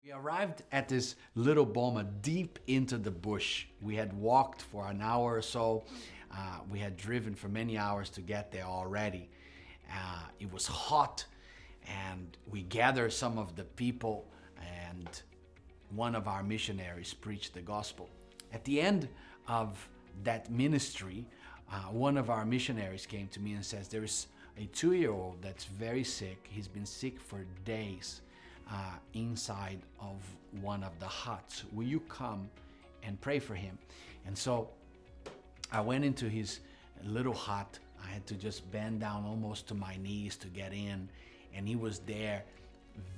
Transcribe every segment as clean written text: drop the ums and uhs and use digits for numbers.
We arrived at this little boma deep into the bush. We had walked for an hour or so. We had driven for many hours to get there already. It was hot, and we gathered some of the people, and one of our missionaries preached the gospel. At the end of that ministry, one of our missionaries came to me and says, there's a 2-year-old that's very sick. He's been sick for days. Inside of one of the huts. Will you come and pray for him? And so I went into his little hut. I had to just bend down almost to my knees to get in, and he was there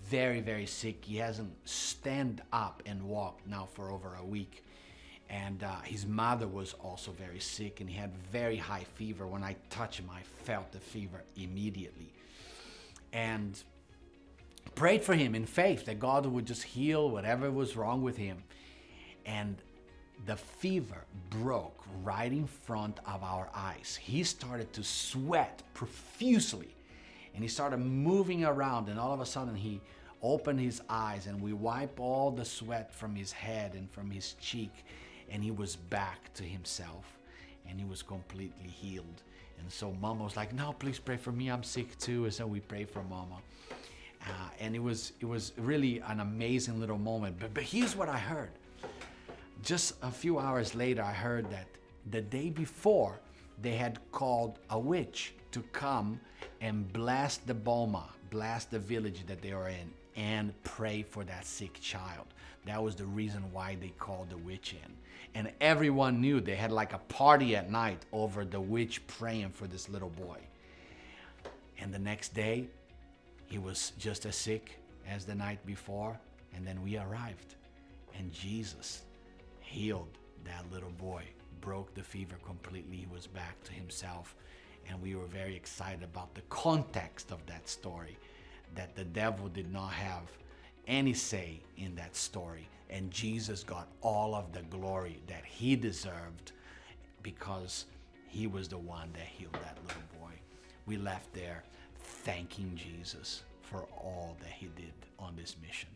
very, very sick. He hasn't stand up and walked now for over a week. And his mother was also very sick, and he had very high fever. When I touched him, I felt the fever immediately. And prayed for him in faith that God would just heal whatever was wrong with him. And the fever broke right in front of our eyes. He started to sweat profusely, and he started moving around, and all of a sudden he opened his eyes, and we wiped all the sweat from his head and from his cheek, and he was back to himself, and he was completely healed. And so Mama was like, no, please pray for me, I'm sick too. And so we prayed for Mama. And it was really an amazing little moment. But here's what I heard. Just a few hours later, I heard that the day before, they had called a witch to come and blast the boma, blast the village that they were in, and pray for that sick child. That was the reason why they called the witch in. And everyone knew. They had like a party at night over the witch praying for this little boy. And the next day, he was just as sick as the night before, and then we arrived, and Jesus healed that little boy, broke the fever completely. He was back to himself, and we were very excited about the context of that story, that the devil did not have any say in that story, and Jesus got all of the glory that he deserved because he was the one that healed that little boy. We left there thanking Jesus for all that he did on this mission.